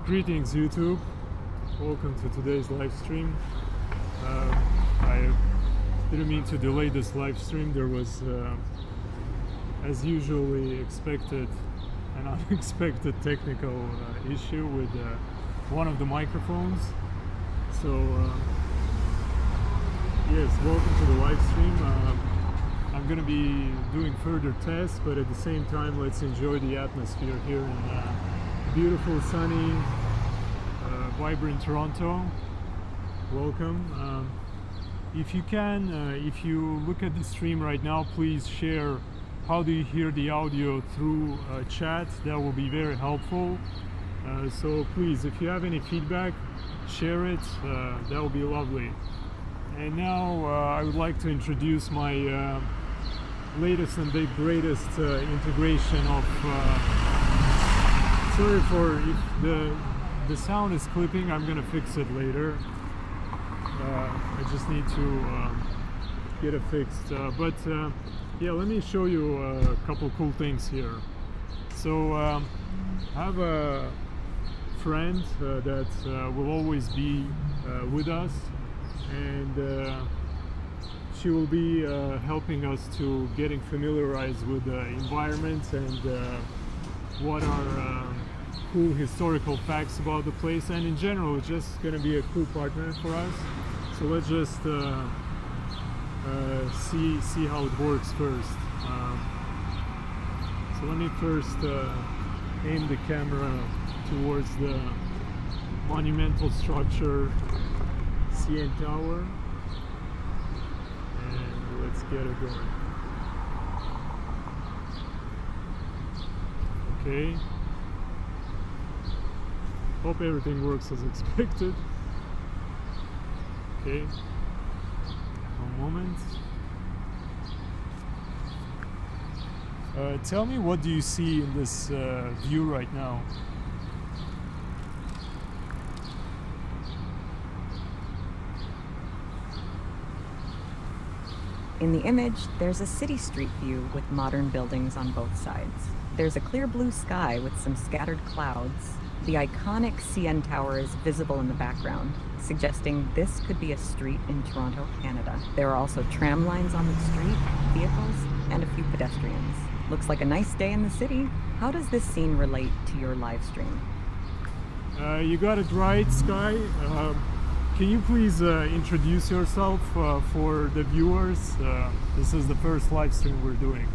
Greetings YouTube, welcome to today's live stream. I didn't mean to delay this live stream. There was, as usually expected, an unexpected technical issue with one of the microphones. So yes, welcome to the live stream. I'm going to be doing further tests, but at the same time let's enjoy the atmosphere here in beautiful, sunny, vibrant Toronto. Welcome. If you can, if you look at the stream right now, please share how do you hear the audio through chat. That will be very helpful. So please, if you have any feedback, share it. That will be lovely. And now I would like to introduce my latest and the greatest integration of sorry for if the sound is clipping. I'm gonna fix it later. I just need to get it fixed. Yeah, let me show you a couple cool things here. So I have a friend that will always be with us, and she will be helping us to getting familiarized with the environment and what are cool historical facts about the place, and in general it's just going to be a cool partner for us. So let's just see how it works first. So let me first aim the camera towards the monumental structure CN Tower, and let's get it going. Okay. Hope everything works as expected. Okay. One moment. Tell me, what do you see in this view right now? In the image, there's a city street view with modern buildings on both sides. There's a clear blue sky with some scattered clouds. The iconic CN Tower is visible in the background, suggesting this could be a street in Toronto, Canada. There are also tram lines on the street, vehicles, and a few pedestrians. Looks like a nice day in the city. How does this scene relate to your live stream? You got it right, Sky. Can you please introduce yourself for the viewers? This is the first live stream we're doing.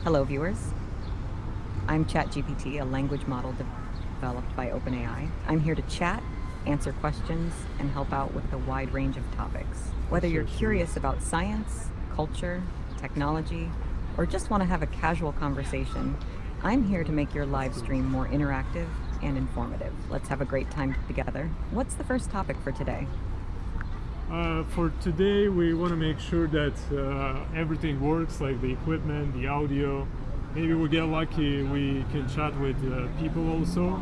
Hello, viewers. I'm ChatGPT, a language model developed by OpenAI. I'm here to chat, answer questions, and help out with a wide range of topics. Whether you're curious about science, culture, technology, or just want to have a casual conversation, I'm here to make your live stream more interactive and informative. Let's have a great time together. What's the first topic for today? For today, we want to make sure that everything works, like the equipment, the audio. Maybe we get lucky, we can chat with people also.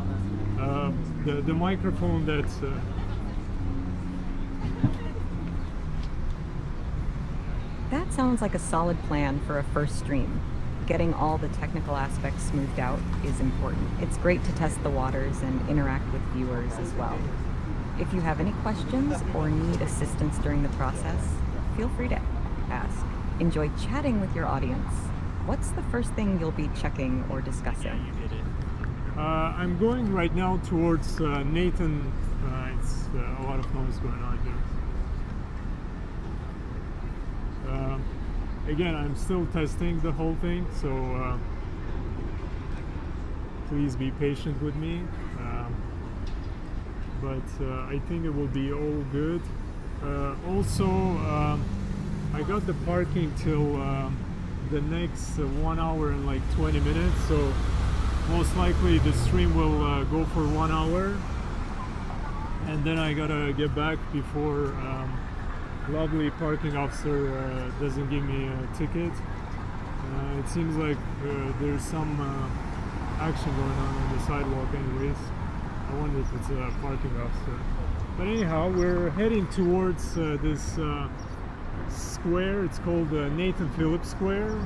The microphone that That sounds like a solid plan for a first stream. Getting all the technical aspects smoothed out is important. It's great to test the waters and interact with viewers as well. If you have any questions or need assistance during the process, feel free to ask. Enjoy chatting with your audience. What's the first thing you'll be checking or discussing? I'm going right now towards Nathan. It's a lot of noise going on here. Again, I'm still testing the whole thing, so please be patient with me. But I think it will be all good. Also, I got the parking till the next 1 hour and like 20 minutes, so most likely the stream will go for 1 hour, and then I gotta get back before lovely parking officer doesn't give me a ticket. It seems like there's some action going on the sidewalk anyways. I wonder if it's a parking officer. But anyhow, we're heading towards this square. It's called Nathan Phillips Square.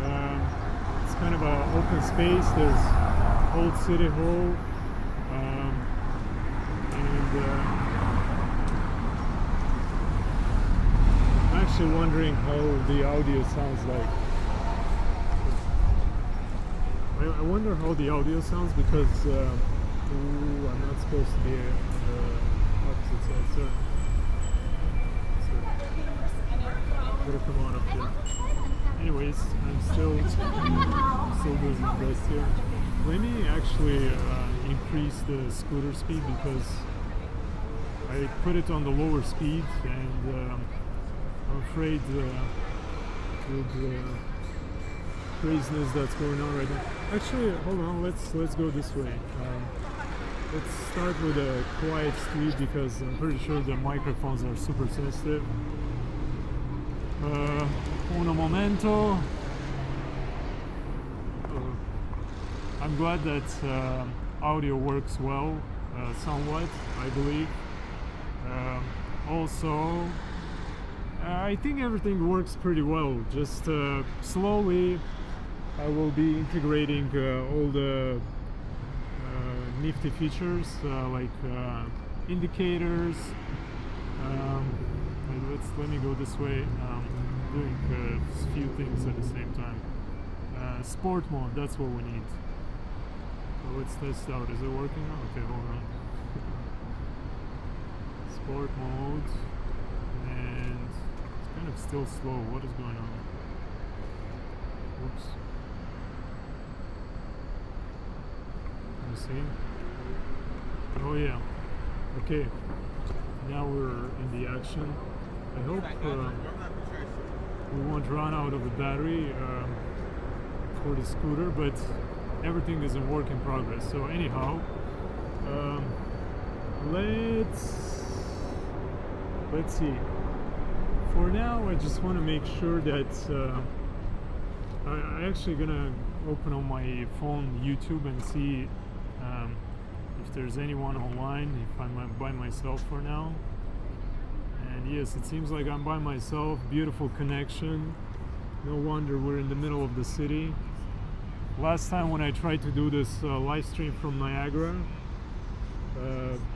It's kind of an open space. There's Old City Hall, and I'm actually wondering how the audio sounds like. I wonder how the audio sounds because ooh, I'm not supposed to be on the opposite side, sir. Gotta come on up here. Anyways, I'm still doing my best here. Let me actually increase the scooter speed because I put it on the lower speed, and I'm afraid with the craziness that's going on right now. Actually, hold on. Let's go this way. Let's start with a quiet street because I'm pretty sure the microphones are super sensitive. Un momento. I'm glad that audio works well, somewhat, I believe. Also, I think everything works pretty well. Just slowly, I will be integrating all the nifty features like indicators. Let me go this way. Doing a few things at the same time. Sport mode, that's what we need. So let's test out. Is it working? Okay, hold on. Sport mode, and it's kind of still slow. What is going on? Oops. Let me see. Oh yeah. Okay. Now we're in the action. I hope we won't run out of the battery for the scooter, but everything is in work in progress. So anyhow, let's see. For now, I just want to make sure that I'm actually gonna open on my phone YouTube and see if there's anyone online, if I'm by myself for now. And yes, it seems like I'm by myself. Beautiful connection. No wonder we're in the middle of the city. Last time when I tried to do this live stream from Niagara,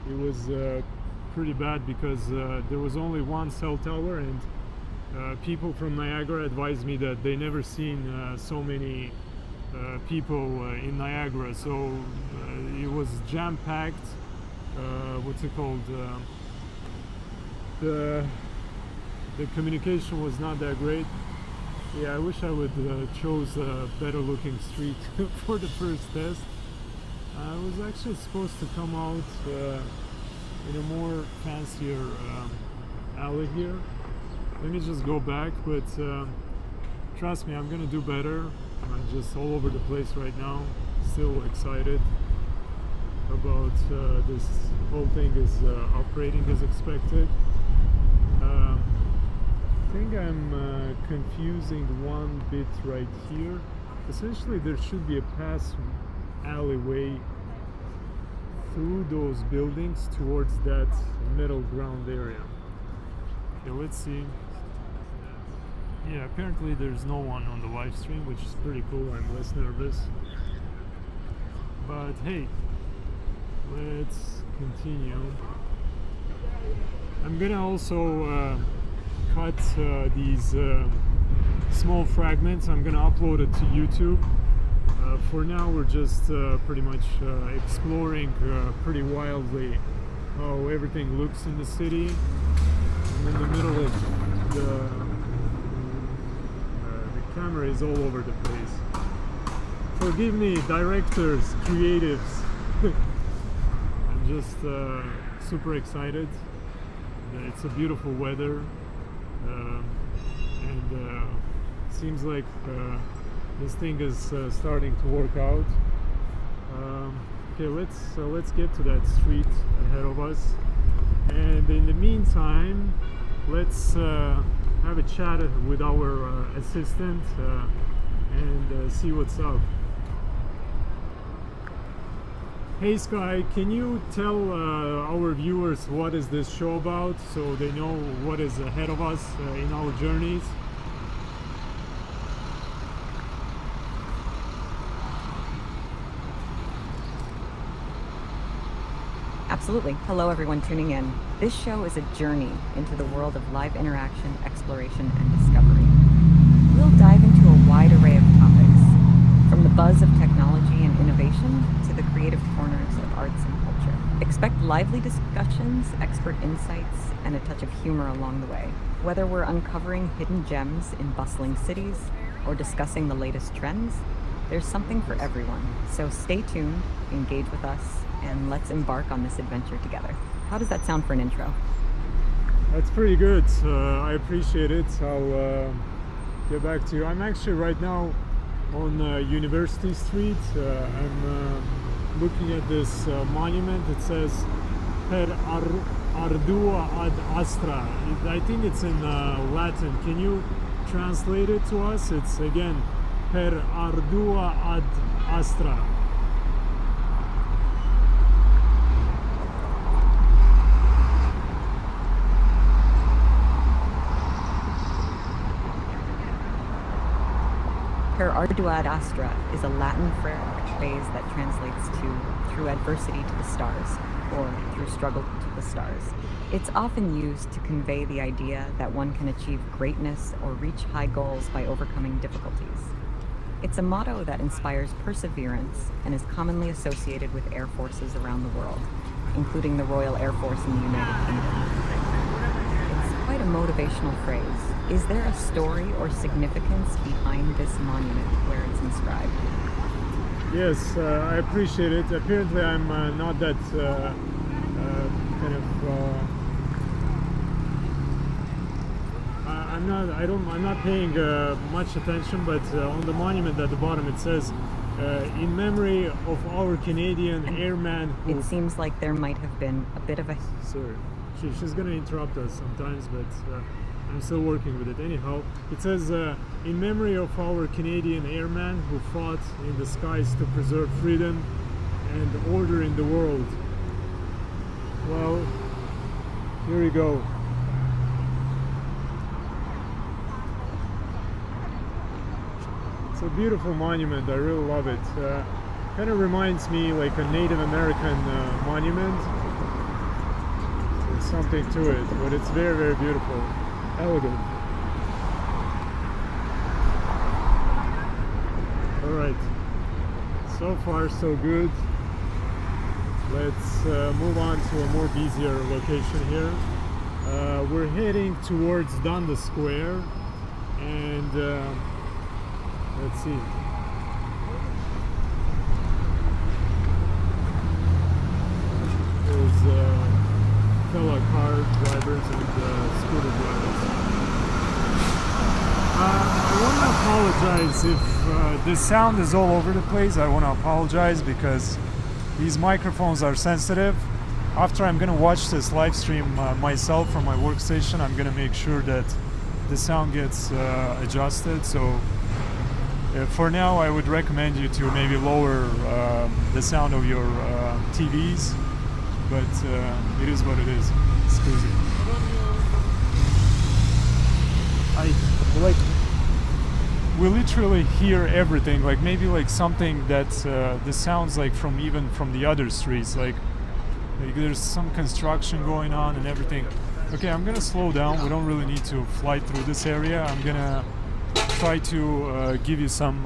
it was pretty bad because there was only one cell tower, and people from Niagara advised me that they never seen so many people in Niagara. So it was jam-packed. What's it called? The communication was not that great. Yeah, I wish I would chose a better looking street for the first test. I was actually supposed to come out in a more fancier alley here. Let me just go back, but trust me, I'm gonna do better. I'm just all over the place right now. Still excited about this whole thing is operating as expected. I think I'm confusing one bit right here. Essentially, there should be a pass alleyway through those buildings towards that middle ground area. Okay, let's see. Yeah, apparently there's no one on the live stream, which is pretty cool. I'm less nervous. But hey, let's continue. I'm gonna also cut these small fragments. I'm gonna upload it to YouTube. For now, we're just pretty much exploring pretty wildly how everything looks in the city. I'm in the middle of the camera is all over the place. Forgive me, directors, creatives. I'm just super excited. It's a beautiful weather, and seems like this thing is starting to work out. Okay, let's get to that street ahead of us, and in the meantime, let's have a chat with our assistant and see what's up. Hey Sky, can you tell our viewers what is this show about so they know what is ahead of us in our journeys? Absolutely. Hello, everyone tuning in. This show is a journey into the world of live interaction, exploration, and discovery. We'll dive into a wide array of topics, from the buzz of technology and innovation to the creative corners of arts and culture. Expect lively discussions, expert insights, and a touch of humor along the way. Whether we're uncovering hidden gems in bustling cities or discussing the latest trends, there's something for everyone. So stay tuned, engage with us, and let's embark on this adventure together. How does that sound for an intro? That's pretty good. I appreciate it. I'll get back to you. I'm actually right now on University Street. I'm looking at this monument. It says Per Ardua ad Astra. I think it's in Latin. Can you translate it to us? It's again Per Ardua ad Astra. Per ardua ad astra is a Latin phrase that translates to through adversity to the stars, or through struggle to the stars. It's often used to convey the idea that one can achieve greatness or reach high goals by overcoming difficulties. It's a motto that inspires perseverance and is commonly associated with air forces around the world, including the Royal Air Force in the United Kingdom. It's quite a motivational phrase. Is there a story or significance behind this monument where it's inscribed? Yes, I appreciate it. Apparently, I'm not that kind of. I'm not paying much attention, but on the monument at the bottom it says, "In memory of our Canadian airman who." It seems like there might have been a bit of a. Sorry, she's gonna interrupt us sometimes, but. I'm still working with it. Anyhow, it says, in memory of our Canadian airman who fought in the skies to preserve freedom and order in the world. Well, here we go. It's a beautiful monument. I really love it. Kind of reminds me like a Native American monument. There's something to it, but it's very, very beautiful. Elegant. All right, so far so good. Let's move on to a more busier location here. We're heading towards Dundas Square, and let's see. There's fellow car drivers and scooter drivers. I want to apologize if the sound is all over the place. I want to apologize because these microphones are sensitive. After I'm going to watch this live stream myself from my workstation, I'm going to make sure that the sound gets adjusted. So for now, I would recommend you to maybe lower the sound of your TVs. But it is what it is. Excuse me. We literally hear everything. Like maybe like something that this sounds like from even from the other streets. Like there's some construction going on and everything. Okay, I'm gonna slow down. We don't really need to fly through this area. I'm gonna try to give you some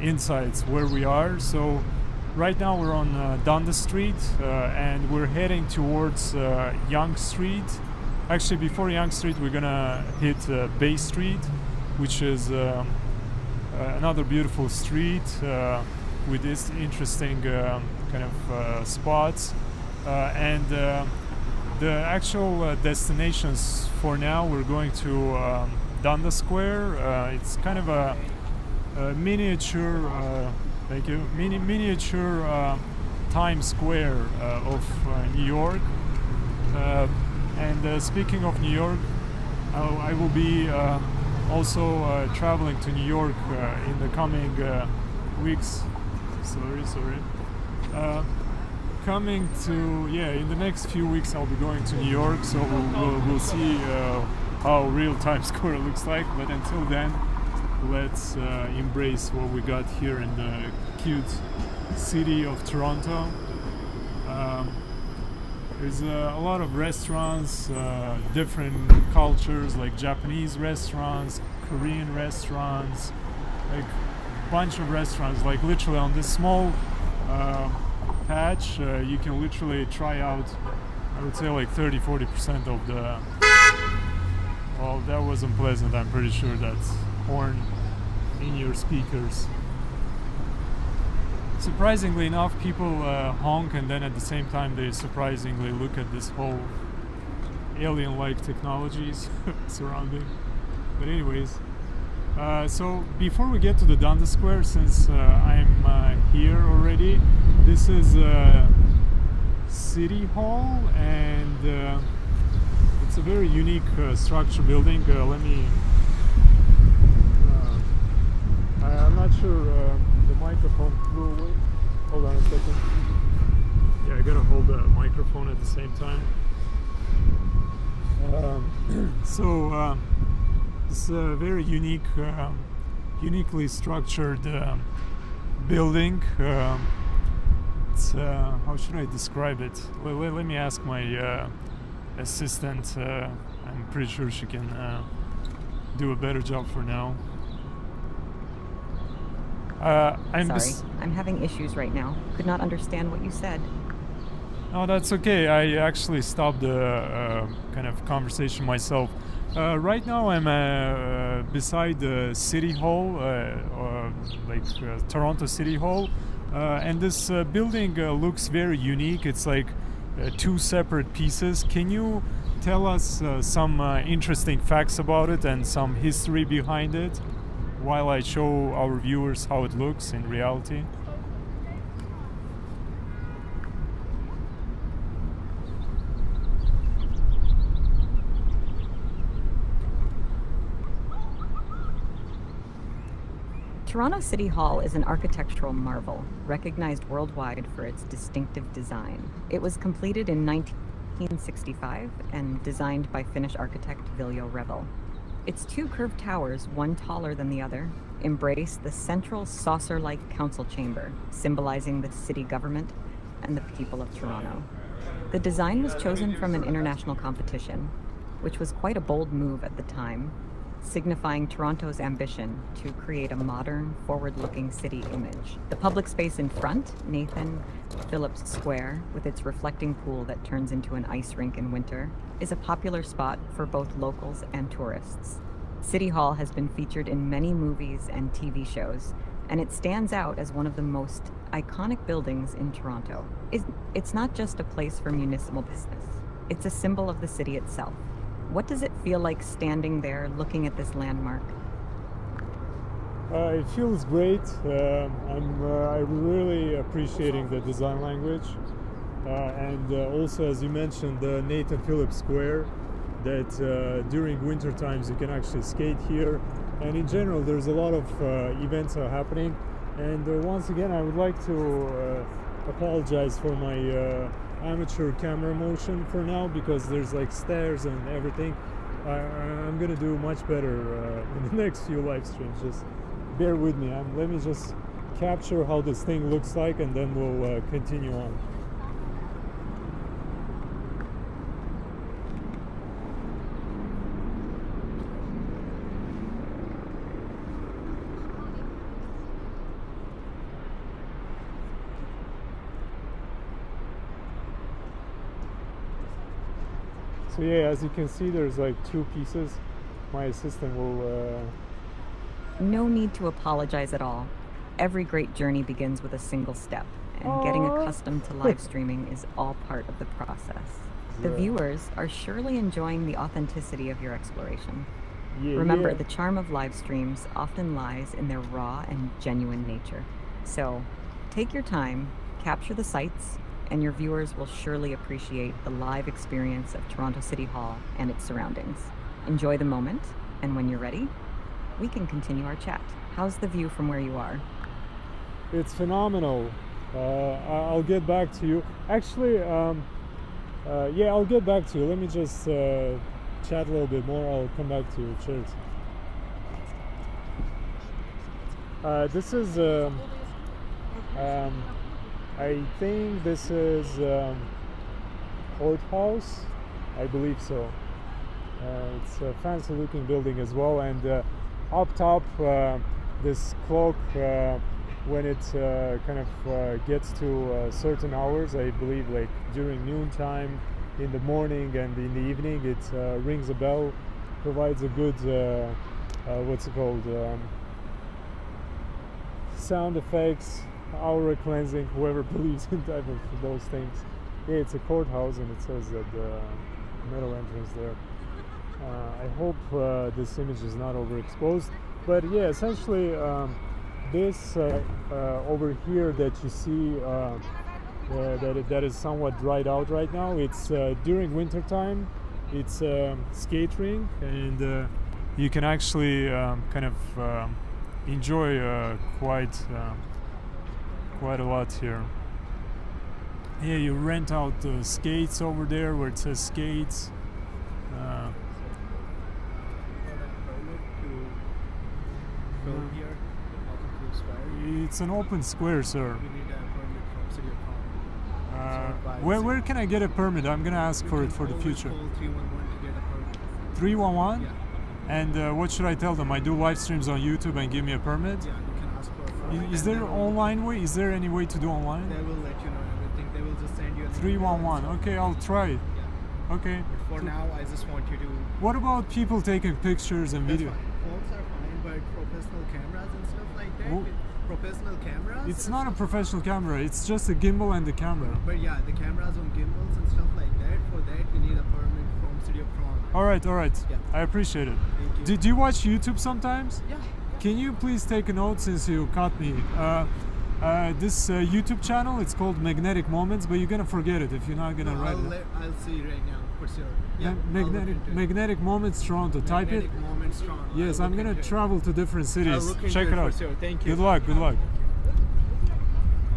insights where we are. So. Right now we're on Dundas Street and we're heading towards Yonge Street. Actually, before Yonge Street, we're gonna hit Bay Street, which is another beautiful street with this interesting kind of spots. And the actual destinations for now, we're going to Dundas Square. It's kind of a miniature. Thank you. Miniature Times Square of New York. And speaking of New York, I will be also traveling to New York in the coming weeks. Sorry. In the next few weeks I'll be going to New York, so we'll see how real Times Square looks like. But until then, let's embrace what we got here in the cute city of Toronto. There's a lot of restaurants, different cultures, like Japanese restaurants, Korean restaurants, like bunch of restaurants. Like literally on this small patch, you can literally try out, I would say like 30-40% of the. Well, that wasn't pleasant. I'm pretty sure that's horn in your speakers. Surprisingly enough, people honk, and then at the same time they surprisingly look at this whole alien-like technologies surrounding. But anyways, so before we get to the Dundas Square, since I'm here already, this is City Hall, and it's a very unique structure building. Let me. I'm not sure the microphone flew away. Hold on a second. Yeah, I gotta hold the microphone at the same time. So it's a very unique, uniquely structured building. It's how should I describe it? Let me ask my assistant. I'm pretty sure she can do a better job for now. Sorry, I'm having issues right now. Could not understand what you said. Oh, that's okay. I actually stopped the kind of conversation myself. Right now I'm beside the City Hall, Toronto City Hall. And this building looks very unique. It's like two separate pieces. Can you tell us some interesting facts about it and some history behind it, while I show our viewers how it looks in reality? Toronto City Hall is an architectural marvel, recognized worldwide for its distinctive design. It was completed in 1965 and designed by Finnish architect Viljo Revel. Its two curved towers, one taller than the other, embrace the central saucer-like council chamber, symbolizing the city government and the people of Toronto. The design was chosen from an international competition, which was quite a bold move at the time, signifying Toronto's ambition to create a modern, forward-looking city image. The public space in front, Nathan Phillips Square, with its reflecting pool that turns into an ice rink in winter, is a popular spot for both locals and tourists. City Hall has been featured in many movies and TV shows, and it stands out as one of the most iconic buildings in Toronto. It's not just a place for municipal business. It's a symbol of the city itself. What does it feel like standing there looking at this landmark? It feels great. I'm really appreciating the design language. And also, as you mentioned, the Nathan Phillips Square, that during winter times you can actually skate here. And in general, there's a lot of events happening. And once again, I would like to apologize for my amateur camera motion for now, because there's like stairs and everything. I'm gonna do much better in the next few live streams. Just bear with me. Let me just capture how this thing looks like, and then we'll continue on. So yeah, as you can see, there's like two pieces. My assistant will... No need to apologize at all. Every great journey begins with a single step, and getting accustomed to live streaming is all part of the process. The viewers are surely enjoying the authenticity of your exploration. Remember, the charm of live streams often lies in their raw and genuine nature. So, take your time, capture the sights, and your viewers will surely appreciate the live experience of Toronto City Hall and its surroundings. Enjoy the moment, and when you're ready, we can continue our chat. How's the view from where you are? It's phenomenal. I'll get back to you. Actually, yeah, I'll get back to you. Let me just chat a little bit more. I'll come back to you. Cheers. This is... I think this is courthouse, I believe so. It's a fancy looking building as well, and up top this clock, when it kind of gets to certain hours, I believe like during noontime, in the morning and in the evening, it rings a bell, provides a good what's it called, sound effects, aura cleansing, whoever believes in type of those things. Yeah, it's a courthouse, and it says that the middle entrance there. I hope this image is not overexposed, but yeah, essentially this over here that you see that is somewhat dried out right now, it's during winter time. It's skate rink, and you can actually kind of enjoy quite a lot here. Yeah, you rent out skates over there where it says skates. It's an open square, sir. We need a permit from City of Toronto. Where can I get a permit? I'm gonna ask for it for the future. Call 311 to get a permit. 311? Yeah. And what should I tell them? I do live streams on YouTube and give me a permit? Yeah, you can ask for a permit. Is there online way? Is there any way to do online? They will let you know everything. They will just send you an 311. Okay, I'll try it. Yeah. Okay. But for now, I just want you to. What about people taking pictures and That's video? fine. Phones are fine, but professional cameras and stuff like that. Wo- With professional cameras. It's not a professional camera. It's just a gimbal and the camera. But yeah, the cameras on gimbals and stuff like that. For that, we need a permit from City of Toronto. All right. Yeah. I appreciate it. Thank you. Did you watch YouTube sometimes? Yeah. Can you please take a note since you caught me? This YouTube channel, it's called Magnetic Moments, but you're gonna forget it if you're not gonna No, write it. I'll see right now for sure. Yeah. I'll look Magnetic, into it. Magnetic Moments Toronto. Type it. Magnetic Moments Toronto. Yes, I'll I'm look gonna into it. travel to different I'll cities. look into Check it out. For sure. Thank you. Good luck.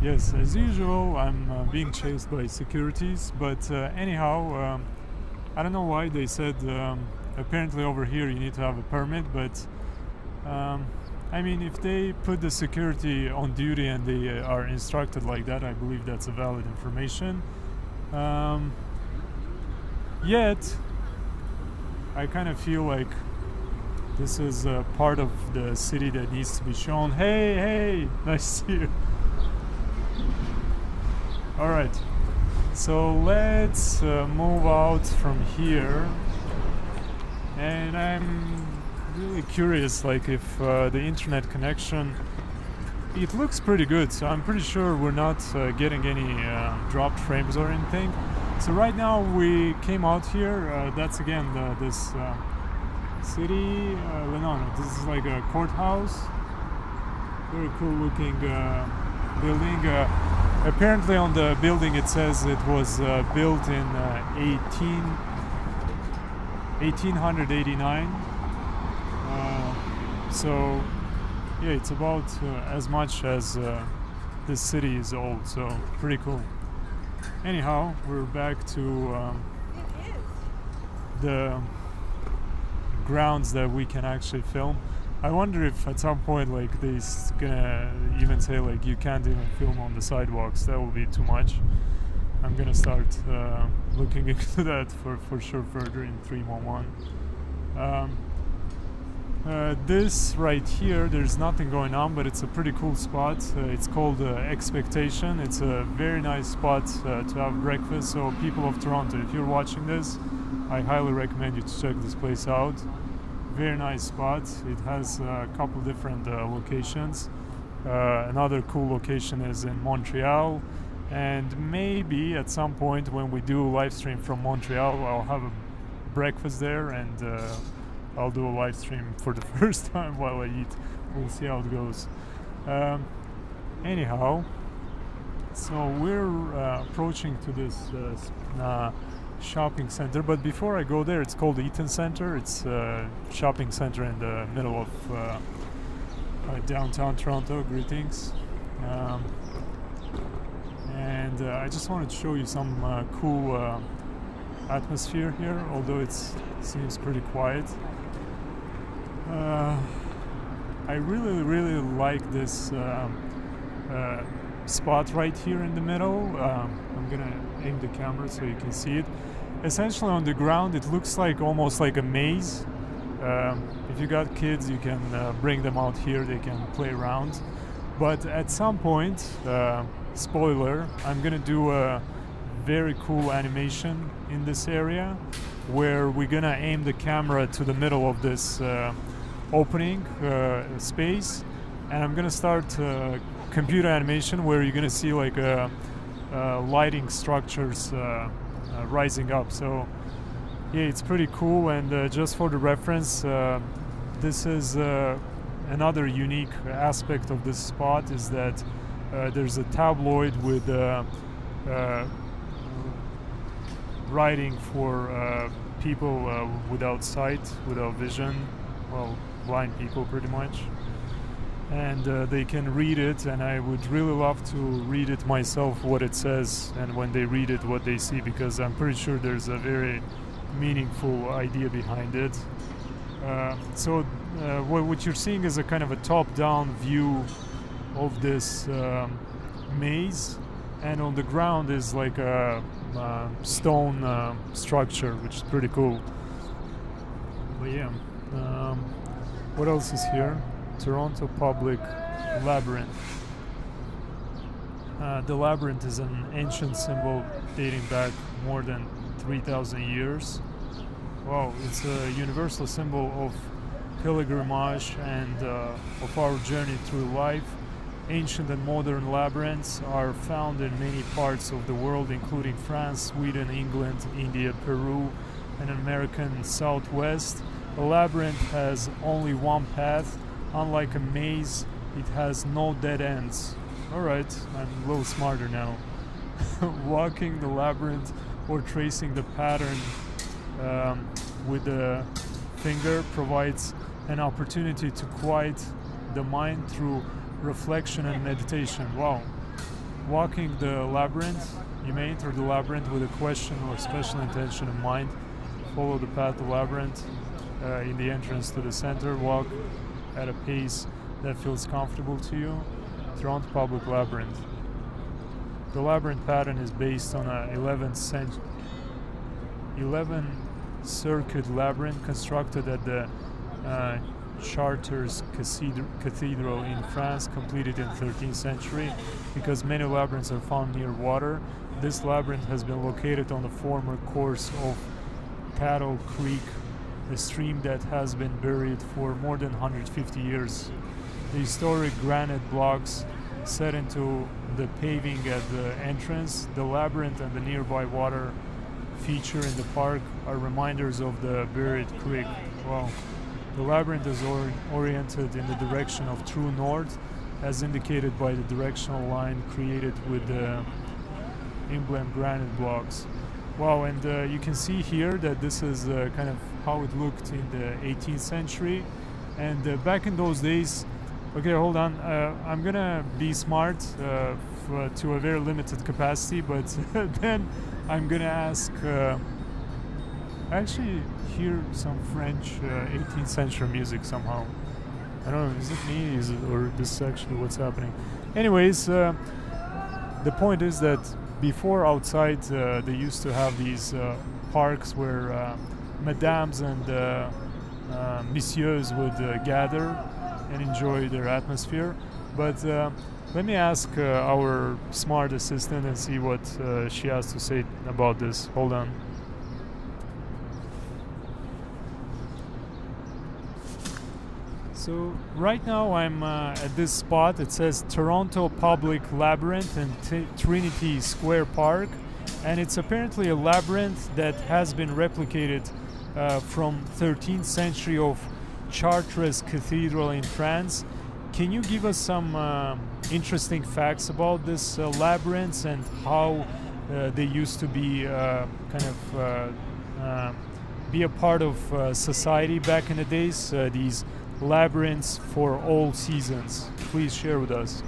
Yes, as usual, I'm being chased by securities, but anyhow, I don't know why they said apparently over here you need to have a permit, but I mean, if they put the security on duty and they are instructed like that, I believe that's a valid information. Yet, I kind of feel like this is part of the city that needs to be shown. Hey, nice to see you. All right, so let's move out from here, and I'm really curious, like if the internet connection, it looks pretty good, so I'm pretty sure we're not getting any dropped frames or anything. So right now we came out here, that's again this city, no, this is like a courthouse, very cool looking building. Apparently on the building it says it was built in 1889. So yeah, it's about as much as this city is old, so pretty cool. Anyhow, we're back to the grounds that we can actually film. I wonder if at some point like they're gonna even say like you can't even film on the sidewalks. That will be too much. I'm gonna start looking into that for sure further in 311. This right here, there's nothing going on, but it's a pretty cool spot. It's called Expectation. It's a very nice spot to have breakfast. So people of Toronto, if you're watching this, I highly recommend you to check this place out. Very nice spot. It has a couple different locations. Another cool location is in Montreal, and maybe at some point when we do a live stream from Montreal, I'll have a breakfast there, and I'll do a live stream for the first time while I eat. We'll see how it goes. Anyhow, so we're approaching to this shopping center, but before I go there, it's called Eaton Center. It's a shopping center in the middle of downtown Toronto. Greetings. And I just wanted to show you some cool atmosphere here, although it seems pretty quiet. I really like this spot right here in the middle. I'm I'm gonna aim the camera so you can see it. Essentially on the ground it looks like almost like a maze. If you got kids, you can bring them out here, they can play around. But at some point, spoiler, I'm gonna do a very cool animation in this area where we're gonna aim the camera to the middle of this opening space, and I'm gonna start computer animation where you're gonna see like lighting structures rising up. So yeah, it's pretty cool. And just for the reference, this is another unique aspect of this spot is that there's a tabloid with writing for people without sight, without vision, well, blind people pretty much. And they can read it, and I would really love to read it myself, what it says, and when they read it, what they see, because I'm pretty sure there's a very meaningful idea behind it. So what you're seeing is a kind of a top-down view of this maze, and on the ground is like a stone structure, which is pretty cool. But yeah, what else is here? Toronto Public Labyrinth. The labyrinth is an ancient symbol dating back more than 3,000 years. Wow, it's a universal symbol of pilgrimage and of our journey through life. Ancient and modern labyrinths are found in many parts of the world, including France, Sweden, England, India, Peru, and American Southwest. A labyrinth has only one path. Unlike a maze, it has no dead ends. Alright, I'm a little smarter now. Walking the labyrinth or tracing the pattern with the finger provides an opportunity to quiet the mind through reflection and meditation. Wow. Walking the labyrinth, you may enter the labyrinth with a question or special intention in mind. Follow the path of the labyrinth in the entrance to the center. Walk at a pace that feels comfortable to you. Toronto Public Labyrinth. The labyrinth pattern is based on a 11 circuit labyrinth constructed at the Chartres Cathedral in France, completed in the 13th century. Because many labyrinths are found near water, this labyrinth has been located on the former course of Cattle Creek, a stream that has been buried for more than 150 years. The historic granite blocks set into the paving at the entrance, the labyrinth, and the nearby water feature in the park are reminders of the buried creek. Wow. The labyrinth is oriented in the direction of true north, as indicated by the directional line created with the emblem granite blocks. Wow, and you can see here that this is kind of how it looked in the 18th century. And back in those days, okay, hold on, I'm gonna be smart to a very limited capacity, but then I'm gonna ask, I actually hear some French 18th century music somehow. I don't know, is it me, or this is actually what's happening? Anyways, the point is that before outside they used to have these parks where madames and messieurs would gather and enjoy their atmosphere. But let me ask our smart assistant and see what she has to say about this. Hold on. So right now I'm at this spot. It says Toronto Public Labyrinth in Trinity Square Park, and it's apparently a labyrinth that has been replicated from 13th century of Chartres Cathedral in France. Can you give us some interesting facts about this labyrinths and how they used to be be a part of society back in the days? These labyrinths for all seasons. Please share with us.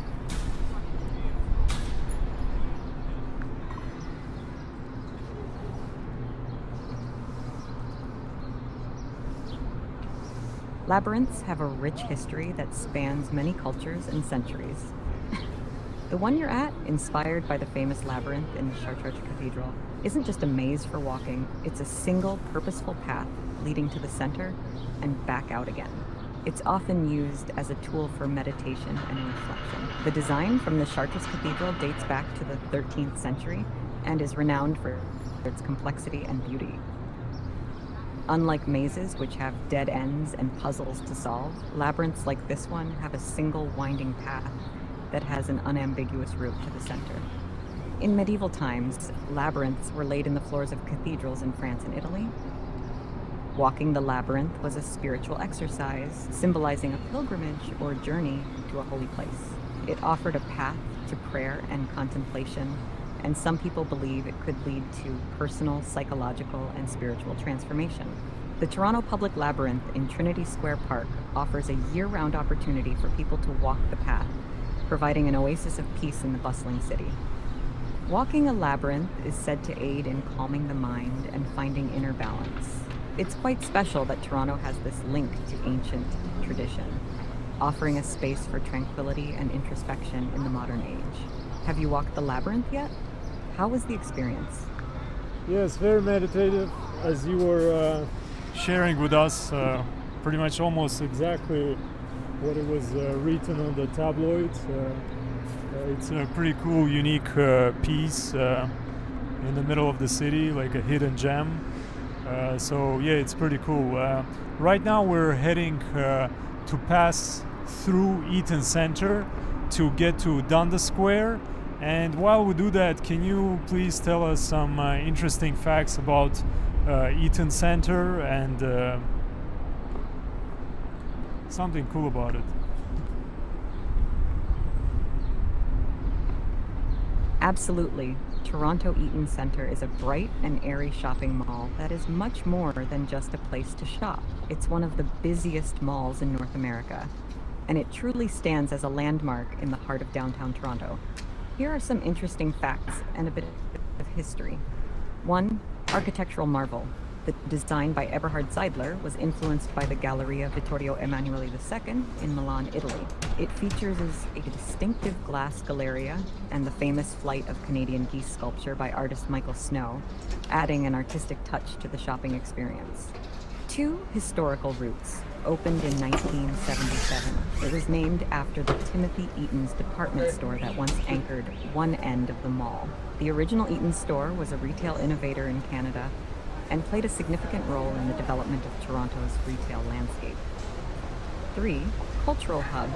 Labyrinths have a rich history that spans many cultures and centuries. The one you're at, inspired by the famous labyrinth in Chartres Cathedral, isn't just a maze for walking, it's a single purposeful path leading to the center and back out again. It's often used as a tool for meditation and reflection. The design from the Chartres Cathedral dates back to the 13th century and is renowned for its complexity and beauty. Unlike mazes, which have dead ends and puzzles to solve, labyrinths like this one have a single winding path that has an unambiguous route to the center. In medieval times, labyrinths were laid in the floors of cathedrals in France and Italy. Walking the labyrinth was a spiritual exercise, symbolizing a pilgrimage or journey to a holy place. It offered a path to prayer and contemplation, and some people believe it could lead to personal, psychological, and spiritual transformation. The Toronto Public Labyrinth in Trinity Square Park offers a year-round opportunity for people to walk the path, providing an oasis of peace in the bustling city. Walking a labyrinth is said to aid in calming the mind and finding inner balance. It's quite special that Toronto has this link to ancient tradition, offering a space for tranquility and introspection in the modern age. Have you walked the labyrinth yet? How was the experience? Yes, very meditative, as you were sharing with us, pretty much almost exactly what it was written on the tabloid. It's a pretty cool, unique piece in the middle of the city, like a hidden gem. So yeah, it's pretty cool. Right now we're heading to pass through Eaton Center to get to Dundas Square. And while we do that, can you please tell us some interesting facts about Eaton Center and something cool about it? Absolutely. Toronto Eaton Centre is a bright and airy shopping mall that is much more than just a place to shop. It's one of the busiest malls in North America, and it truly stands as a landmark in the heart of downtown Toronto. Here are some interesting facts and a bit of history. 1. Architectural marvel. The design by Eberhard Seidler was influenced by the Galleria Vittorio Emanuele II in Milan, Italy. It features a distinctive glass galleria and the famous flight of Canadian geese sculpture by artist Michael Snow, adding an artistic touch to the shopping experience. 2. Historical roots. Opened in 1977, it was named after the Timothy Eaton's department store that once anchored one end of the mall. The original Eaton store was a retail innovator in Canada and played a significant role in the development of Toronto's retail landscape. 3. Cultural hub.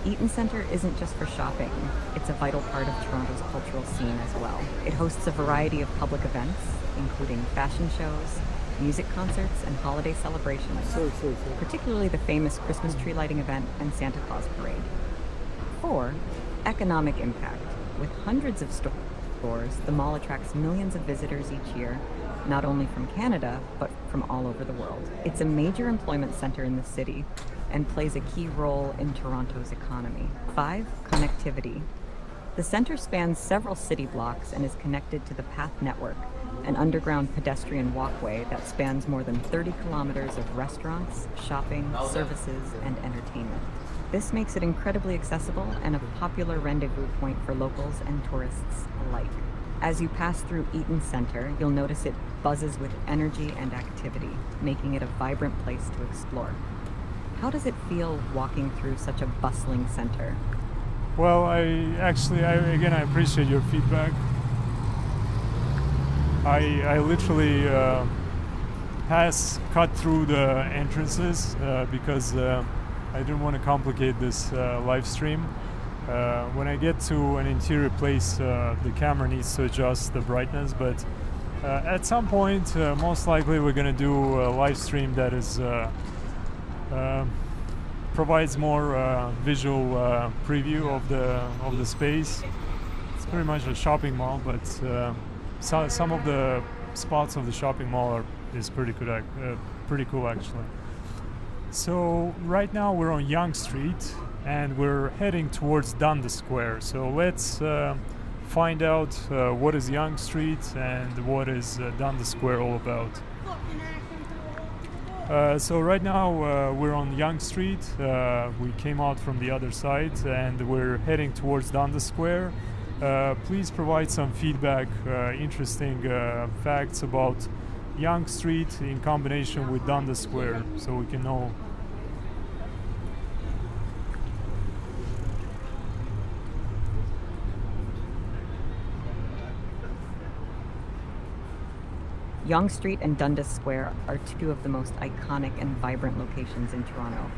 Eaton Centre isn't just for shopping, it's a vital part of Toronto's cultural scene as well. It hosts a variety of public events, including fashion shows, music concerts, and holiday celebrations, particularly the famous Christmas tree lighting event and Santa Claus parade. 4. Economic impact. With hundreds of stores, the mall attracts millions of visitors each year, not only from Canada, but from all over the world. It's a major employment center in the city and plays a key role in Toronto's economy. 5. Connectivity. The center spans several city blocks and is connected to the PATH network, an underground pedestrian walkway that spans more than 30 kilometers of restaurants, shopping, services, and entertainment. This makes it incredibly accessible and a popular rendezvous point for locals and tourists alike. As you pass through Eaton Centre, you'll notice it buzzes with energy and activity, making it a vibrant place to explore. How does it feel walking through such a bustling center? Well, I appreciate your feedback. I literally cut through the entrances because I didn't want to complicate this live stream. When I get to an interior place, the camera needs to adjust the brightness, but at some point, most likely we're going to do a live stream that is provides more visual preview of the space. It's pretty much a shopping mall, but some of the spots of the shopping mall is pretty cool actually. So right now we're on Yonge Street and we're heading towards Dundas Square. So let's find out what is Yonge Street and what is Dundas Square all about. So right now we're on Yonge Street. We came out from the other side and we're heading towards Dundas Square. Please provide some feedback, interesting facts about Yonge Street in combination with Dundas Square, so we can know. Yonge Street and Dundas Square are two of the most iconic and vibrant locations in Toronto,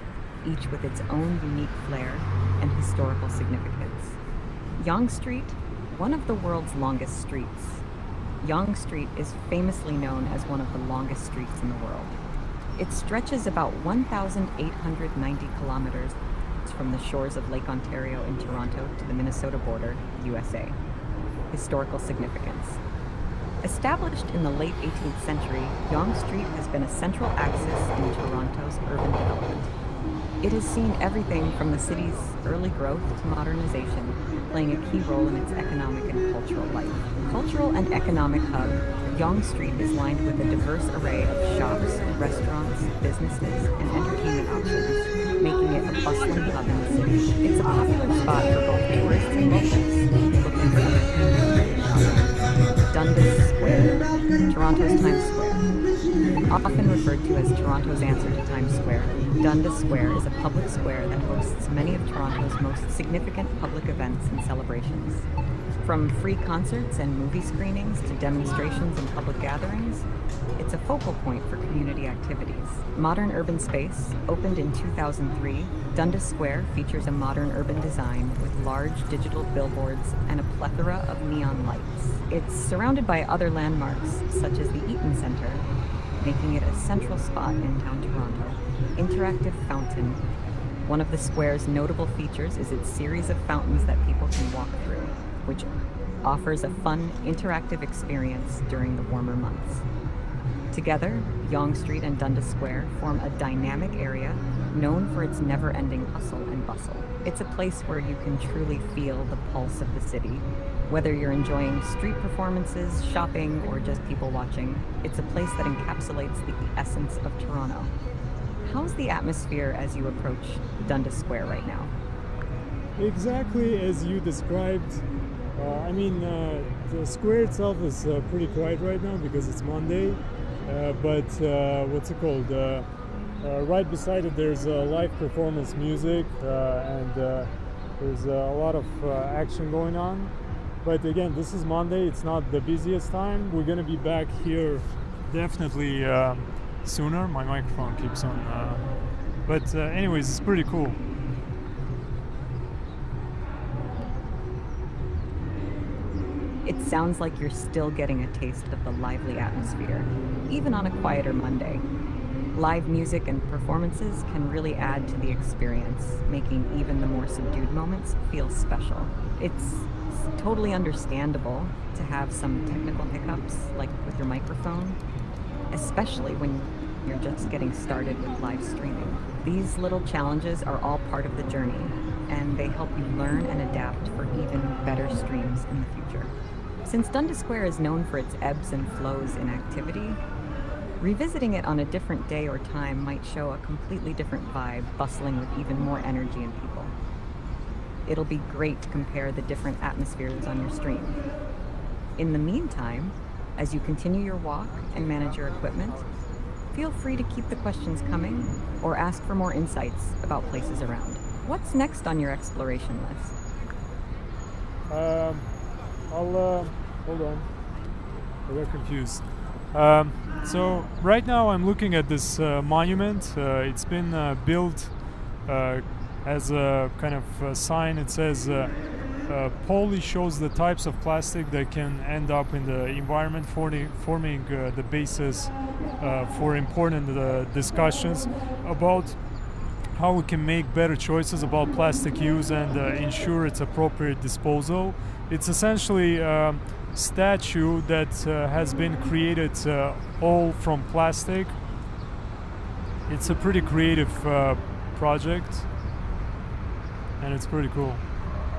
each with its own unique flair and historical significance. Yonge Street, one of the world's longest streets. Yonge Street is famously known as one of the longest streets in the world. It stretches about 1,890 kilometers from the shores of Lake Ontario in Toronto to the Minnesota border, USA. Historical significance. Established in the late 18th century, Yonge Street has been a central axis in Toronto's urban development. It has seen everything from the city's early growth to modernization, playing a key role in its economic and cultural life. Cultural and economic hub, Yonge Street is lined with a diverse array of shops, restaurants, businesses, and entertainment options, making it a bustling hub in the city. It's a popular spot for both tourists and locals looking for entertainment and shopping. Dundas Square, Toronto's Times Square. Often referred to as Toronto's answer to Times Square, Dundas Square is a public square that hosts many of Toronto's most significant public events and celebrations. From free concerts and movie screenings to demonstrations and public gatherings, it's a focal point for community activities. Modern urban space, opened in 2003, Dundas Square features a modern urban design with large digital billboards and a plethora of neon lights. It's surrounded by other landmarks, such as the Eaton Centre, making it a central spot in downtown Toronto. Interactive fountain. One of the square's notable features is its series of fountains that people can walk through, which offers a fun, interactive experience during the warmer months. Together, Yonge Street and Dundas Square form a dynamic area known for its never-ending hustle and bustle. It's a place where you can truly feel the pulse of the city. Whether you're enjoying street performances, shopping, or just people watching, it's a place that encapsulates the essence of Toronto. How's the atmosphere as you approach Dundas Square right now? Exactly as you described. The square itself is pretty quiet right now because it's Monday, but right beside it there's live performance music and there's a lot of action going on. But again, this is Monday, it's not the busiest time. We're going to be back here definitely sooner. My microphone keeps on. Anyways, it's pretty cool. It sounds like you're still getting a taste of the lively atmosphere, even on a quieter Monday. Live music and performances can really add to the experience, making even the more subdued moments feel special. It's totally understandable to have some technical hiccups, like with your microphone, especially when you're just getting started with live streaming. These little challenges are all part of the journey, and they help you learn and adapt for even better streams in the future. Since Dundas Square is known for its ebbs and flows in activity, revisiting it on a different day or time might show a completely different vibe, bustling with even more energy and people. It'll be great to compare the different atmospheres on your stream. In the meantime, as you continue your walk and manage your equipment, feel free to keep the questions coming or ask for more insights about places around. What's next on your exploration list? Hold on. I got confused. So right now I'm looking at this monument. It's been built as a kind of sign. It says Poly shows the types of plastic that can end up in the environment, forming the basis for important discussions about how we can make better choices about plastic use and ensure its appropriate disposal. It's essentially a statue that has been created all from plastic. It's a pretty creative project, and it's pretty cool.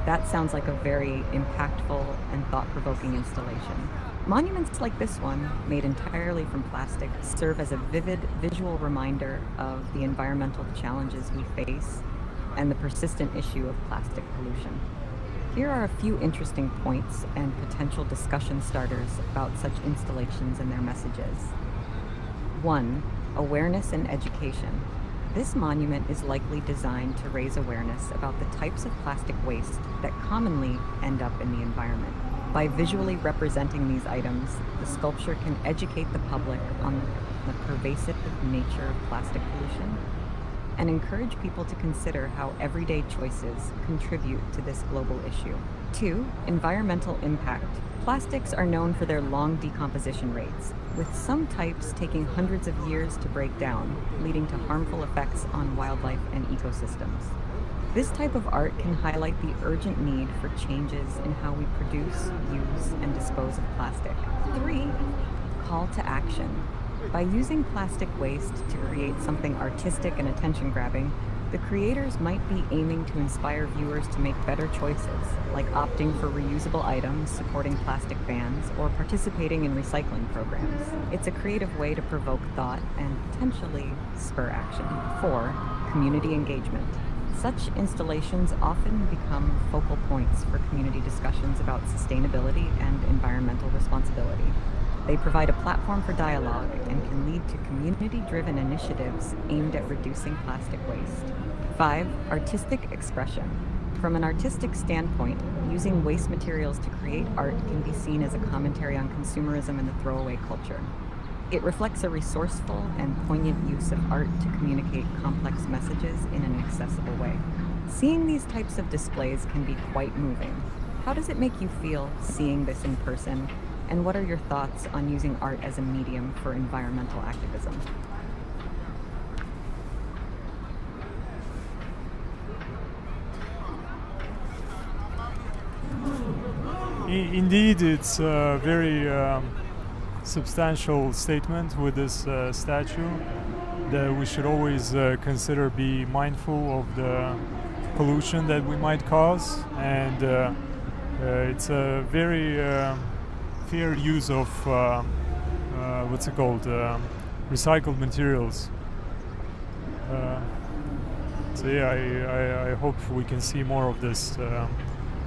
That sounds like a very impactful and thought-provoking installation. Monuments like this one, made entirely from plastic, serve as a vivid visual reminder of the environmental challenges we face and the persistent issue of plastic pollution. Here are a few interesting points and potential discussion starters about such installations and their messages. 1. Awareness and education. This monument is likely designed to raise awareness about the types of plastic waste that commonly end up in the environment. By visually representing these items, the sculpture can educate the public on the pervasive nature of plastic pollution and encourage people to consider how everyday choices contribute to this global issue. 2. Environmental impact. Plastics are known for their long decomposition rates, with some types taking hundreds of years to break down, leading to harmful effects on wildlife and ecosystems. This type of art can highlight the urgent need for changes in how we produce, use, and dispose of plastic. 3. Call to action. By using plastic waste to create something artistic and attention-grabbing, the creators might be aiming to inspire viewers to make better choices, like opting for reusable items, supporting plastic bans, or participating in recycling programs. It's a creative way to provoke thought and potentially spur action. 4. Community engagement. Such installations often become focal points for community discussions about sustainability and environmental responsibility. They provide a platform for dialogue and can lead to community-driven initiatives aimed at reducing plastic waste. 5. Artistic expression. From an artistic standpoint, using waste materials to create art can be seen as a commentary on consumerism and the throwaway culture. It reflects a resourceful and poignant use of art to communicate complex messages in an accessible way. Seeing these types of displays can be quite moving. How does it make you feel seeing this in person? And what are your thoughts on using art as a medium for environmental activism? Indeed, it's a very substantial statement with this statue that we should always consider be mindful of the pollution that we might cause, and it's a very fair use of recycled materials. So yeah, I hope we can see more of this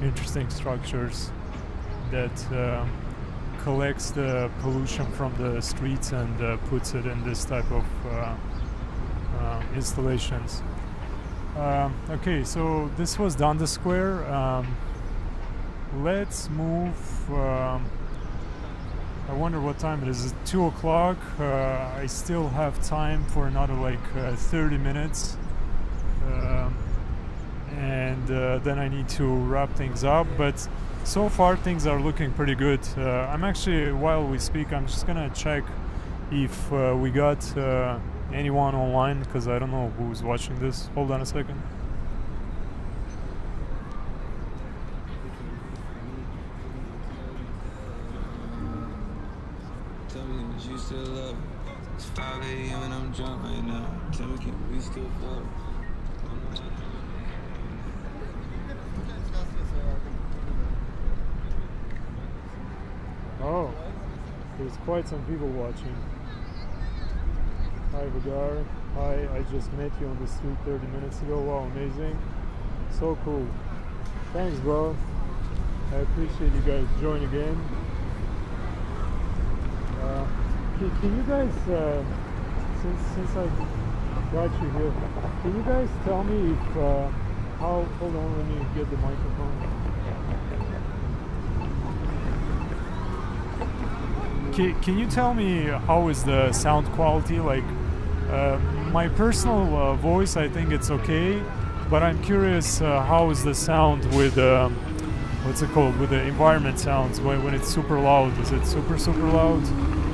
interesting structures that collects the pollution from the streets and puts it in this type of installations. Okay, so this was Dundas Square. Let's move. I wonder what time it is. It's 2 o'clock. I still have time for another 30 minutes. And then I need to wrap things up. But so far things are looking pretty good. I'm actually, while we speak, I'm just gonna check if we got anyone online, because I don't know who's watching this. Hold on a second. Tell me that you still love me. It's 5 a.m. and I'm drunk right now. Tell me, can we still fuck? Oh, there's quite some people watching. Hi Vidar. Hi, I just met you on the street 30 minutes ago. Wow, amazing. So cool. Thanks, bro. I appreciate you guys joining again. Can you guys, since I got you here, can you guys tell me if, hold on, let me get the microphone. Can you tell me how is the sound quality? My personal voice, I think it's okay, but I'm curious how is the sound with with the environment sounds when it's super loud? Is it super loud?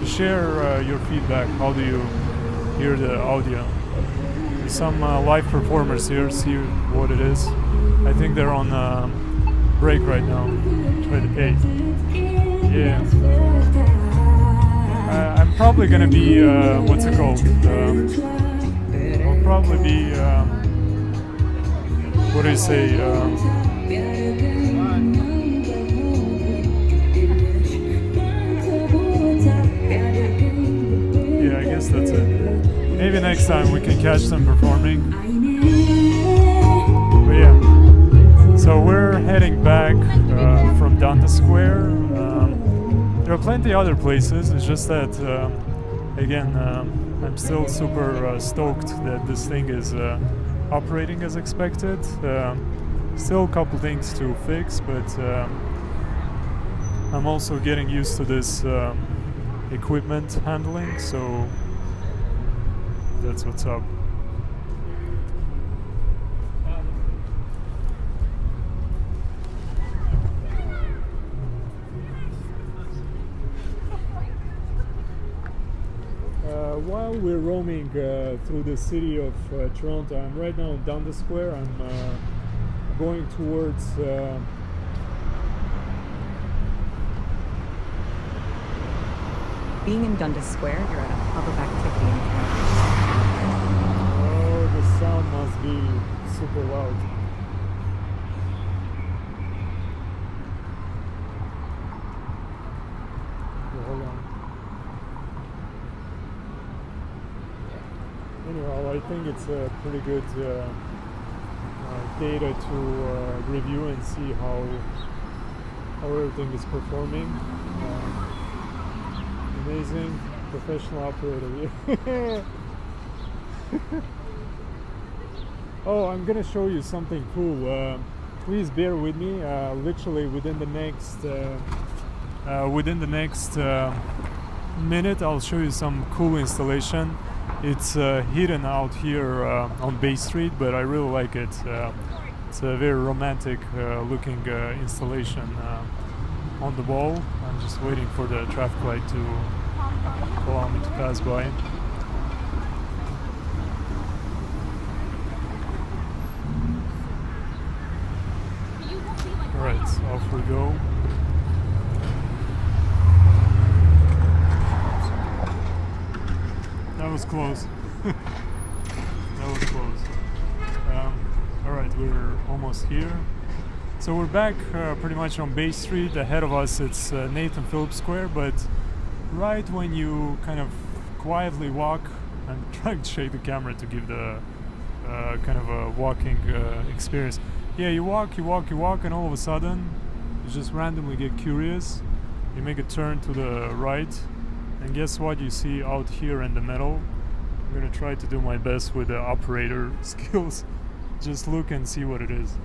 Share your feedback. How do you hear the audio? There's some live performers here. See what it is. I think they're on break right now. Hey, yeah. I'm probably gonna be I'll probably be what do you say? guess that's it. Maybe next time we can catch them performing. But yeah, so we're heading back from Dundas Square. There are plenty other places. It's just that, again, I'm still super stoked that this thing is operating as expected. Still a couple things to fix, but I'm also getting used to this equipment handling, so that's what's up. While we're roaming through the city of Toronto, I'm right now in Dundas Square. I'm going towards Being in Dundas Square, you're at a hub of activity in Toronto. oh, the sound must be super loud. Okay, hold on. Anyhow, I think it's a pretty good data to review and see how everything is performing. Amazing professional operator. Oh, I'm gonna show you something cool. Please bear with me. Literally within the next minute, I'll show you some cool installation. It's hidden out here on Bay Street, but I really like it. It's a very romantic looking installation on the wall. I'm just waiting for the traffic light to allow me to pass by. Alright, off we go. That was close. That was close. Alright, we're almost here. So we're back pretty much on Bay Street. Ahead of us it's Nathan Phillips Square, but right when you kind of quietly walk, I'm trying to shake the camera to give the kind of a walking experience. Yeah, you walk, and all of a sudden you just randomly get curious. You make a turn to the right, and guess what you see out here in the middle? I'm gonna try to do my best with the operator skills. Just look and see what it is.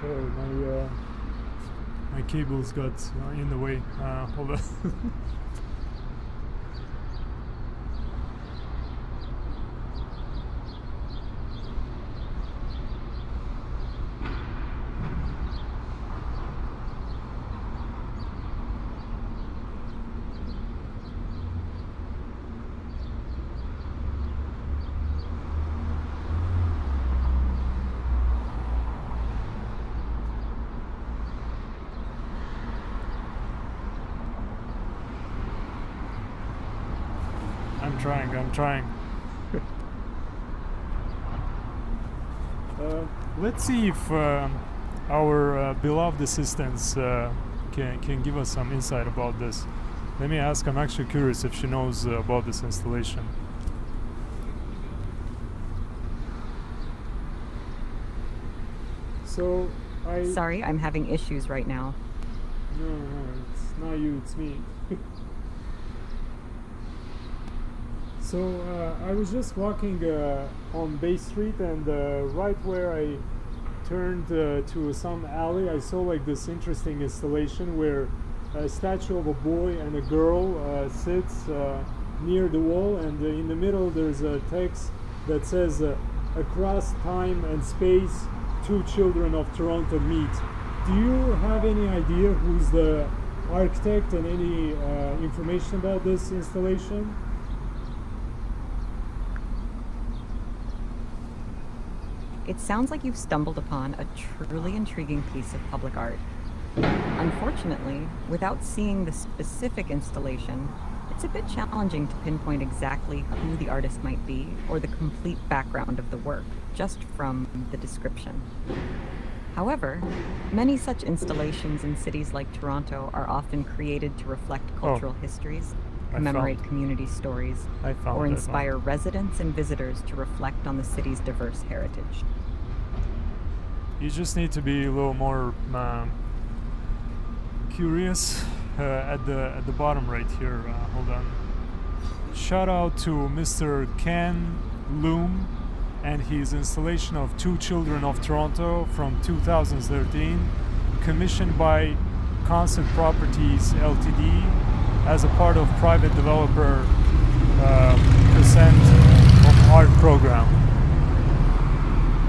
Sorry, my cables got in the way. Hold on. I'm trying. Let's see if our beloved assistants can give us some insight about this. Let me ask. I'm actually curious if she knows about this installation. So Sorry, I'm having issues right now. No, it's not you, it's me. So I was just walking on Bay Street, and right where I turned to some alley, I saw like this interesting installation where a statue of a boy and a girl sits near the wall, and in the middle there's a text that says across time and space, two children of Toronto meet. Do you have any idea who's the architect and any information about this installation? It sounds like you've stumbled upon a truly intriguing piece of public art. Unfortunately, without seeing the specific installation, it's a bit challenging to pinpoint exactly who the artist might be or the complete background of the work, just from the description. However, many such installations in cities like Toronto are often created to reflect cultural histories, commemorate community stories, or inspire residents and visitors to reflect on the city's diverse heritage. You just need to be a little more curious. At the bottom right here, hold on. Shout out to Mr. Ken Loom and his installation of Two Children of Toronto from 2013, commissioned by Concept Properties Ltd. as a part of private developer percent of art program.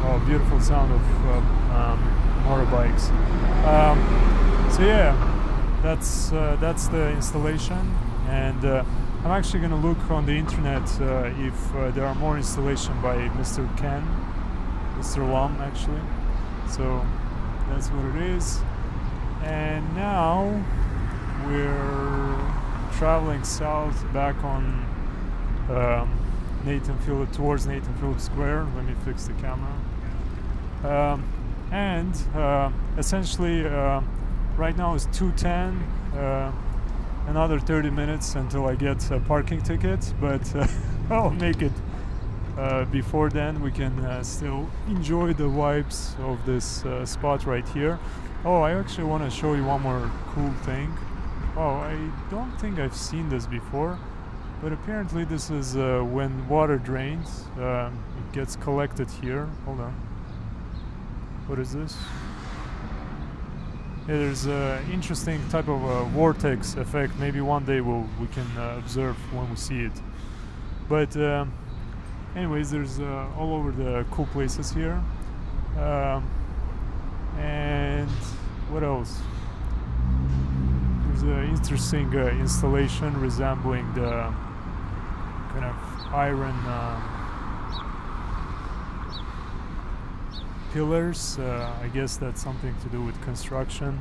Oh, beautiful sound of motorbikes. So yeah. That's the installation, and I'm actually going to look on the internet if there are more installation by Mr. Ken, Mr. Lum actually. So that's what it is. And now we're traveling south back on towards Nathan Phillips Square. Let me fix the camera. Essentially. Right now it's 2:10, another 30 minutes until I get a parking ticket, but I'll make it before then. We can still enjoy the vibes of this spot right here. Oh, I actually want to show you one more cool thing. Oh, I don't think I've seen this before, but apparently this is when water drains, it gets collected here. Hold on. What is this? Yeah, there's an interesting type of vortex effect. Maybe one day we can observe when we see it. But anyways, there's all over the cool places here. And what else? There's an interesting installation resembling the kind of iron pillars. I guess that's something to do with construction,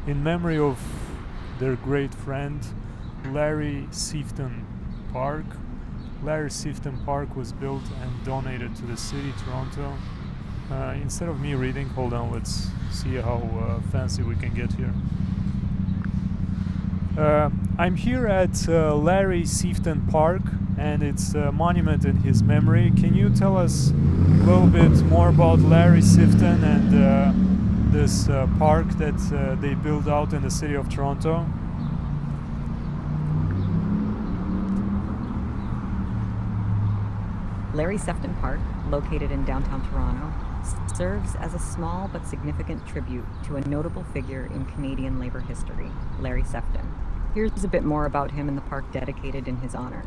in memory of their great friend Larry Sefton Park. Larry Sefton Park was built and donated to the city, Toronto. Instead of me reading, hold on, let's see how fancy we can get here. I'm here at Larry Sefton Park, and it's a monument in his memory. Can you tell us a little bit more about Larry Sefton and this park that they built out in the city of Toronto? Larry Sefton Park, located in downtown Toronto, serves as a small but significant tribute to a notable figure in Canadian labor history, Larry Sefton. Here's a bit more about him in the park dedicated in his honor.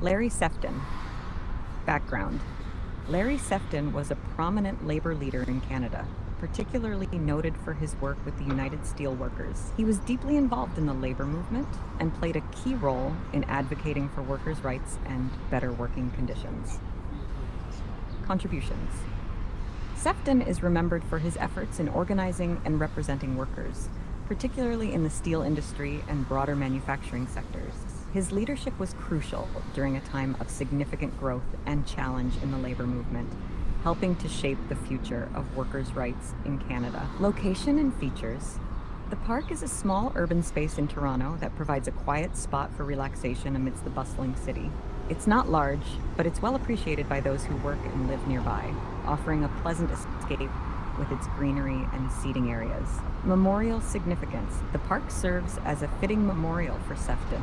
Larry Sefton. Background. Larry Sefton was a prominent labor leader in Canada, particularly noted for his work with the United Steelworkers. He was deeply involved in the labor movement and played a key role in advocating for workers' rights and better working conditions. Contributions. Sefton is remembered for his efforts in organizing and representing workers, particularly in the steel industry and broader manufacturing sectors. His leadership was crucial during a time of significant growth and challenge in the labor movement, helping to shape the future of workers' rights in Canada. Location and features. The park is a small urban space in Toronto that provides a quiet spot for relaxation amidst the bustling city. It's not large, but it's well appreciated by those who work and live nearby, offering a pleasant escape with its greenery and seating areas. Memorial significance. The park serves as a fitting memorial for Sefton,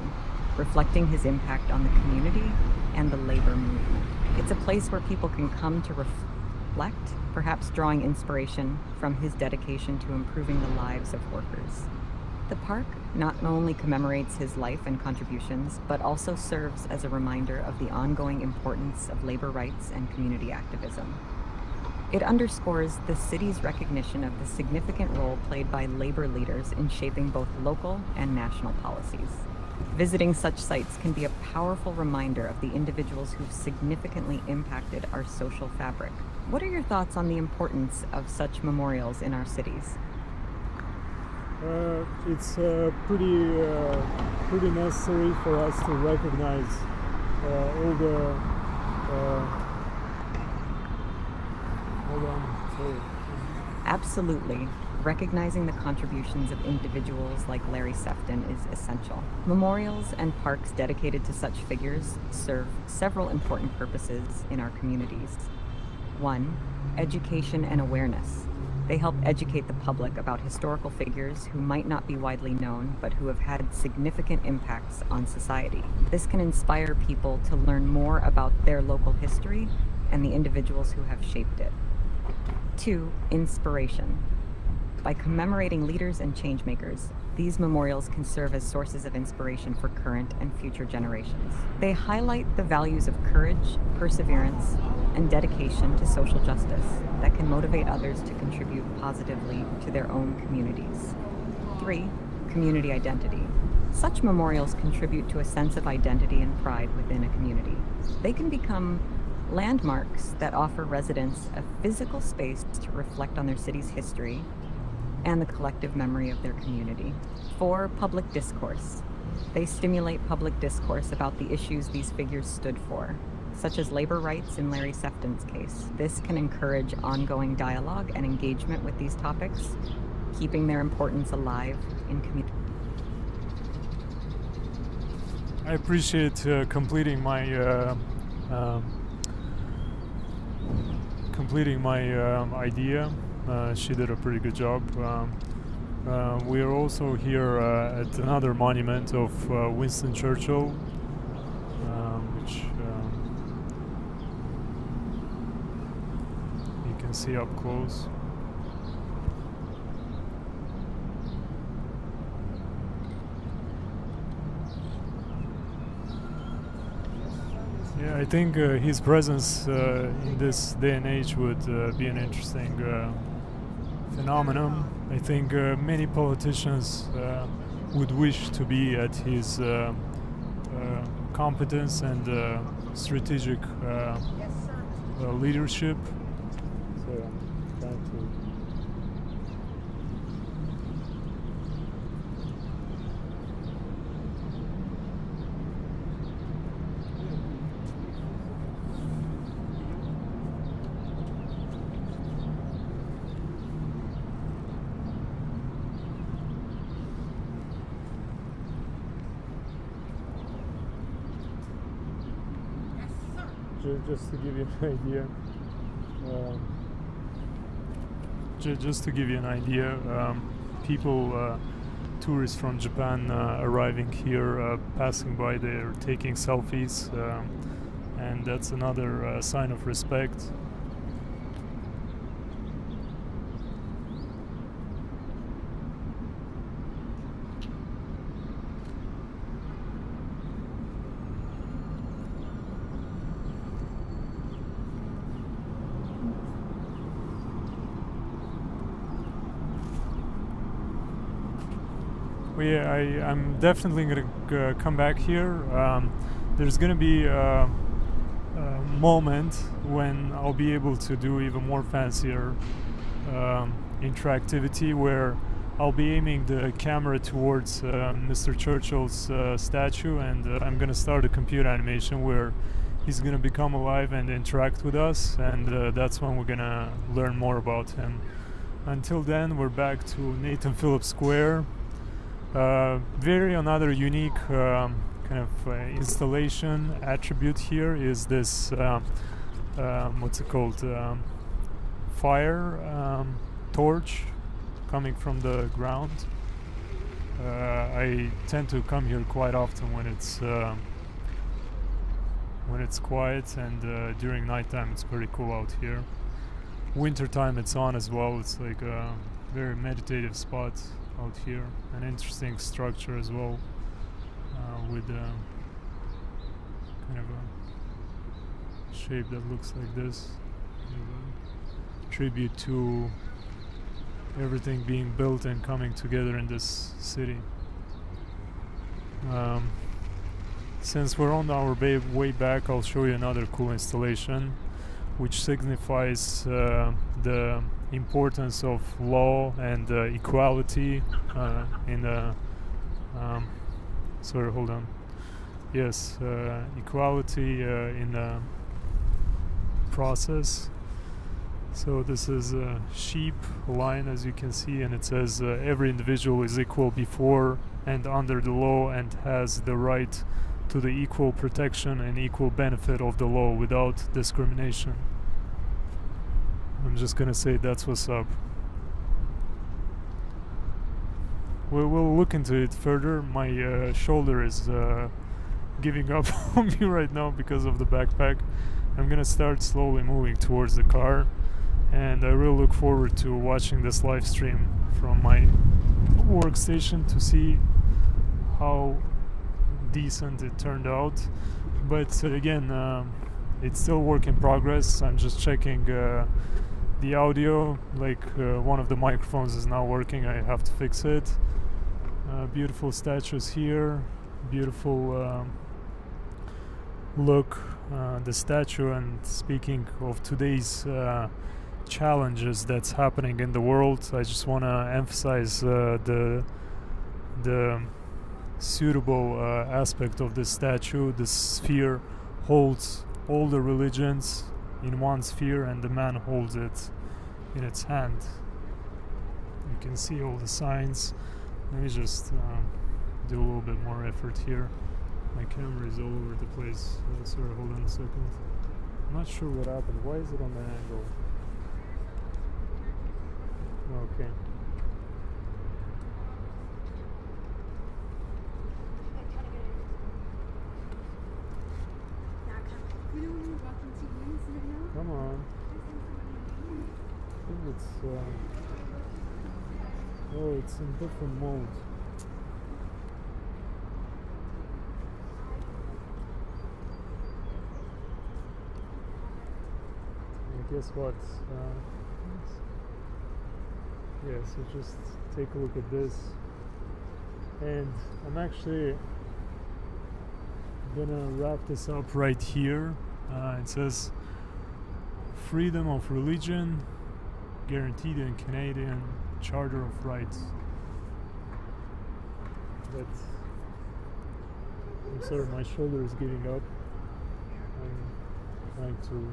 reflecting his impact on the community and the labor movement. It's a place where people can come to reflect, perhaps drawing inspiration from his dedication to improving the lives of workers. The park not only commemorates his life and contributions, but also serves as a reminder of the ongoing importance of labor rights and community activism. It underscores the city's recognition of the significant role played by labor leaders in shaping both local and national policies. Visiting such sites can be a powerful reminder of the individuals who've significantly impacted our social fabric. What are your thoughts on the importance of such memorials in our cities? It's pretty necessary for us to recognize all the hold on, sorry. Absolutely. Recognizing the contributions of individuals like Larry Sefton is essential. Memorials and parks dedicated to such figures serve several important purposes in our communities. 1. Education and awareness. They help educate the public about historical figures who might not be widely known, but who have had significant impacts on society. This can inspire people to learn more about their local history and the individuals who have shaped it. 2. Inspiration. By commemorating leaders and changemakers, these memorials can serve as sources of inspiration for current and future generations. They highlight the values of courage, perseverance, and dedication to social justice that can motivate others to contribute positively to their own communities. 3. Community identity. Such memorials contribute to a sense of identity and pride within a community. They can become landmarks that offer residents a physical space to reflect on their city's history and the collective memory of their community. 4. Public discourse. They stimulate public discourse about the issues these figures stood for, such as labor rights in Larry Sefton's case. This can encourage ongoing dialogue and engagement with these topics, keeping their importance alive in community. I appreciate completing my idea. She did a pretty good job. We are also here at another monument of Winston Churchill, which you can see up close. Yeah, I think his presence in this day and age would be an interesting phenomenon. I think many politicians would wish to be at his competence and strategic leadership. So I'm trying to. Just to give you an idea, just to give you an idea, people, tourists from Japan arriving here, passing by, they're taking selfies, and that's another sign of respect. Yeah, I'm definitely going to come back here. There's going to be a moment when I'll be able to do even more fancier interactivity, where I'll be aiming the camera towards Mr. Churchill's statue, and I'm going to start a computer animation where he's going to become alive and interact with us, and that's when we're going to learn more about him. Until then, we're back to Nathan Phillips Square. Very another unique kind of installation attribute here is this what's it called, fire torch coming from the ground. I tend to come here quite often when it's quiet, and during nighttime it's pretty cool out here. Wintertime it's on as well. It's like a very meditative spot out here. An interesting structure as well, with kind of a shape that looks like this. Kind of a tribute to everything being built and coming together in this city. Since we're on our way back, I'll show you another cool installation which signifies the importance of law and equality in the sorry, hold on. Yes, equality in the process. So this is a sheep line, as you can see, and it says every individual is equal before and under the law and has the right to the equal protection and equal benefit of the law without discrimination. I'm just gonna say that's what's up. We'll look into it further. My shoulder is giving up on me right now because of the backpack. I'm gonna start slowly moving towards the car, and I really look forward to watching this live stream from my workstation to see how decent it turned out. But again, it's still work in progress. I'm just checking the audio, like one of the microphones is not working. I have to fix it. Beautiful statues here, beautiful look, the statue. And speaking of today's challenges that's happening in the world, I just want to emphasize the suitable aspect of this statue. The sphere holds all the religions in one sphere, and the man holds it in its hand. You can see all the signs. Let me just do a little bit more effort here. My camera is all over the place. Sorry, hold on a second. I'm not sure what happened. Why is it on that angle? Okay. Come on. I think it's oh, it's in different mode. And guess what? Yeah, so just take a look at this. And I'm actually gonna wrap this up right here. It says freedom of religion guaranteed in Canadian Charter of Rights. But I'm sorry, my shoulder is giving up. I'm trying to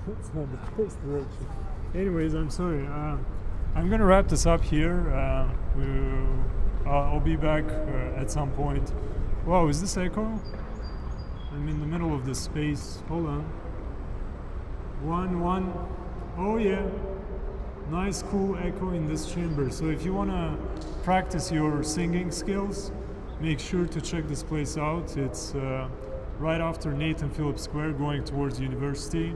that's not the best direction. Anyways, I'm sorry. I'm gonna wrap this up here. I'll be back at some point. Wow, is this echo? I'm in the middle of this space. Hold on. One. Oh yeah. Nice, cool echo in this chamber. So if you wanna practice your singing skills, make sure to check this place out. It's right after Nathan Phillips Square, going towards university.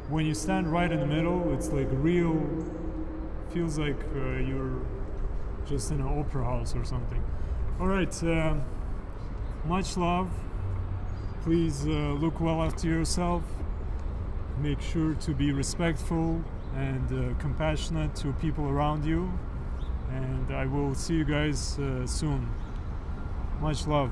When you stand right in the middle, it's like real. Feels like you're just in an opera house or something. All right, much love. Please look well after yourself. Make sure to be respectful and compassionate to people around you. And I will see you guys soon. Much love.